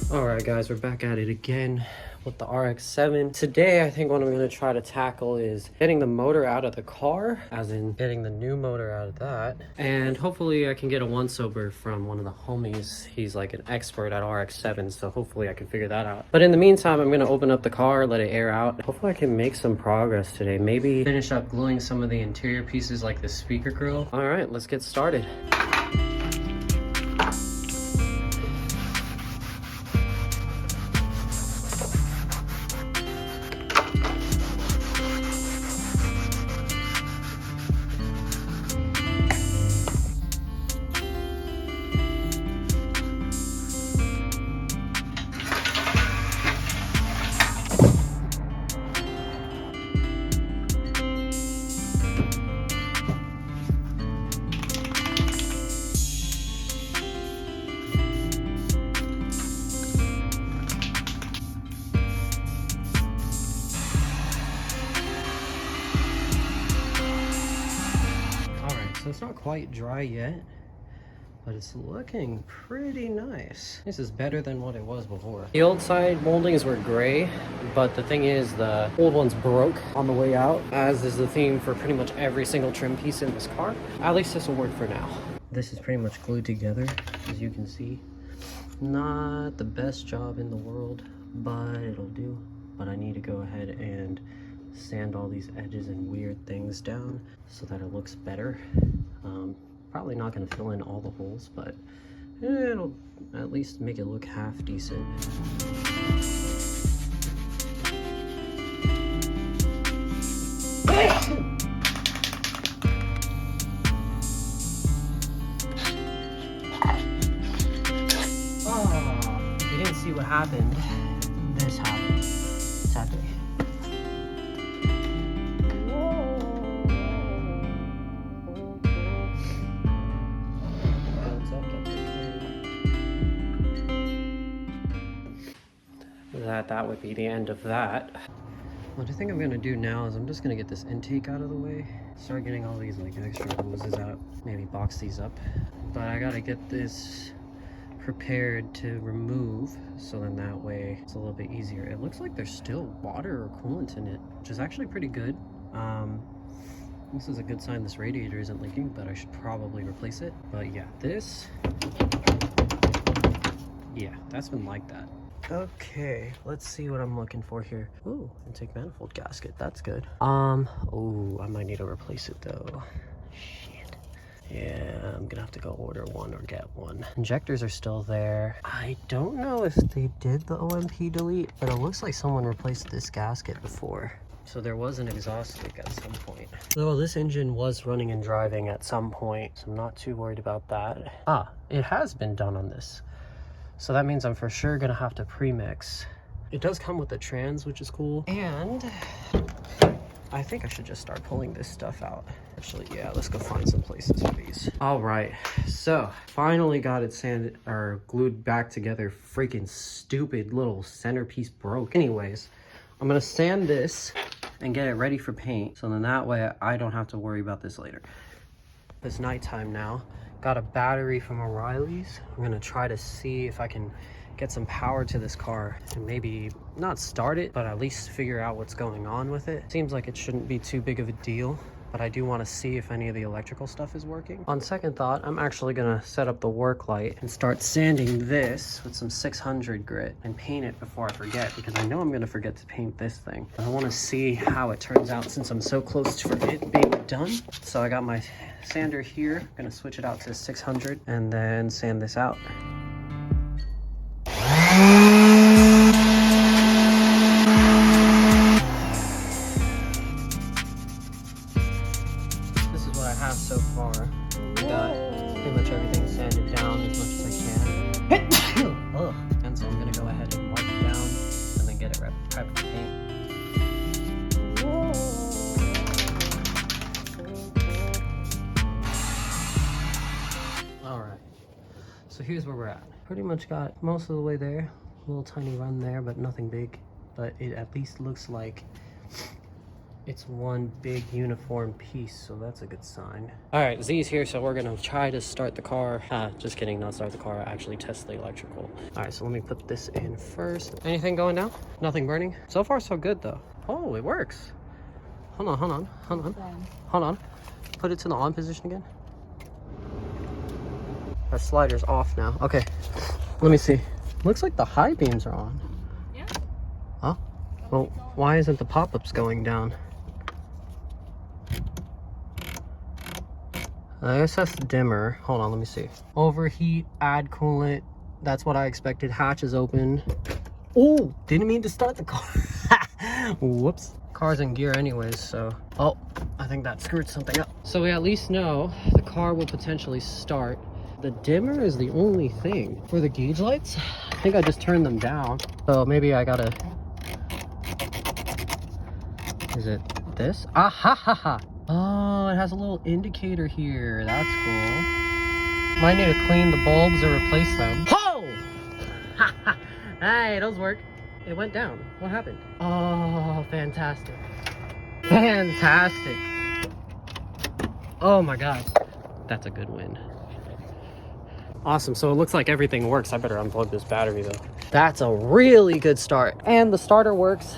Alright guys, we're back at it again with the RX7. Today I think what I'm going to try to tackle is getting the motor out of the car, as in getting the new motor out of that. And hopefully I can get a once-over from one of the homies. He's like an expert at RX7, so hopefully I can figure that out. But in the meantime, I'm going to open up the car, let it air out. Hopefully I can make some progress today. Maybe finish up gluing some of the interior pieces like the speaker grill. Alright, let's get started. So it's not quite dry yet, but it's looking pretty nice. This is better than what it was before. The old side moldings were gray, but the thing is the old ones broke on the way out, as is the theme for pretty much every single trim piece in this car. At least this will work for now. This is pretty much glued together, as you can see. Not the best job in the world, but it'll do. But I need to go ahead and sand all these edges and weird things down so that it looks better. Probably not going to fill in all the holes, but it'll at least make it look half decent. Oh, if you didn't see what happened, this happened. Sadly. That would be the end of that. What I think I'm gonna do now is I'm just gonna get this intake out of the way, start getting all these like extra hoses out, maybe box these up. But I gotta get this prepared to remove, so then that way it's a little bit easier. It looks like there's still water or coolant in it, which is actually pretty good. This is a good sign this radiator isn't leaking, but I should probably replace it. But yeah, that's been like that. Okay, let's see what I'm looking for here. Ooh, intake manifold gasket, that's good. Oh, I might need to replace it though. Shit. Yeah, I'm gonna have to go order one or get one. Injectors are still there. I don't know if they did the OMP delete, but it looks like someone replaced this gasket before. So there was an exhaust leak at some point. Though this engine was running and driving at some point, so I'm not too worried about that. Ah, it has been done on this. So that means I'm for sure gonna have to pre-mix. It does come with the trans, which is cool. And I think I should just start pulling this stuff out. Actually, yeah, let's go find some places for these. All right, so finally got it sanded or glued back together. Freaking stupid little centerpiece broke. Anyways, I'm gonna sand this and get it ready for paint. So then that way I don't have to worry about this later. It's nighttime now. Got a battery from O'Reilly's. I'm gonna try to see if I can get some power to this car and maybe not start it, but at least figure out what's going on with it. Seems like it shouldn't be too big of a deal, but I do want to see if any of the electrical stuff is working. On second thought, I'm actually gonna set up the work light and start sanding this with some 600 grit and paint it before I forget, because I know I'm gonna forget to paint this thing. I want to see how it turns out since I'm so close to it being done. So I got my sander here. I'm gonna switch it out to 600 and then sand this out. This is what I have so far. Got pretty much everything sanded down as much as I can. Ugh. And so I'm gonna go ahead and wipe it down and then get it prepped for paint. Alright, so here's where we're at. Pretty much got most of the way there. A little tiny run there, but nothing big. But it at least looks like it's one big uniform piece, so that's a good sign. All right, Z's here, so we're gonna try to start the car. Just kidding, not start the car, actually test the electrical. All right, so let me put this in first. Anything going down? Nothing burning? So far, so good though. Oh, it works. Hold on. Put it to the on position again. Our slider's off now. Okay, let me see. Looks like the high beams are on. Yeah. Huh? Well, why isn't the pop-ups going down? I guess that's dimmer. Hold on, let me see. Overheat, add coolant. That's what I expected. Hatch is open. Oh, didn't mean to start the car. Whoops. Car's in gear anyways, so. Oh, I think that screwed something up. So we at least know the car will potentially start. The dimmer is the only thing. For the gauge lights, I think I just turned them down. So maybe I gotta. Is it this? Ah ha ha ha. Oh, it has a little indicator here. That's cool. Might need to clean the bulbs or replace them. Oh! Hey, those work. It went down. What happened? Oh, fantastic. Fantastic. Oh my gosh. That's a good win. Awesome, so it looks like everything works. I better unplug this battery though. That's a really good start. And the starter works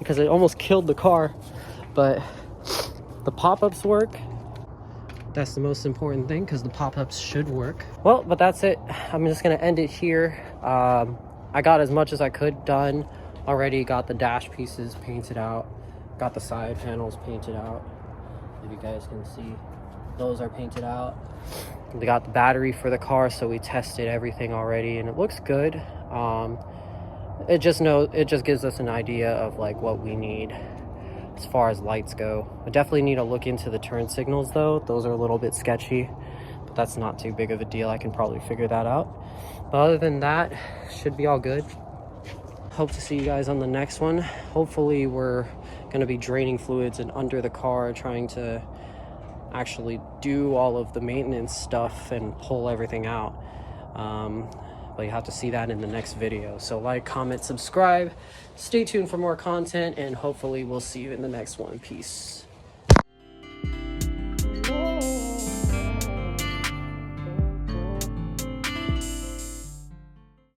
because it almost killed the car, but the pop-ups work. That's the most important thing because the pop-ups should work. Well, but that's it. I'm just gonna end it here. I got as much as I could done already. Got the dash pieces painted out. Got the side panels painted out. If you guys can see, those are painted out. We got the battery for the car, so we tested everything already and it looks good. It just gives us an idea of like what we need as far as lights go. I definitely need to look into the turn signals though. Those are a little bit sketchy, but that's not too big of a deal. I can probably figure that out. But other than that, should be all good. Hope to see you guys on the next one. Hopefully we're gonna be draining fluids and under the car, trying to actually do all of the maintenance stuff and pull everything out. But you have to see that in the next video. So like, comment, subscribe, stay tuned for more content, and hopefully we'll see you in the next one. Peace.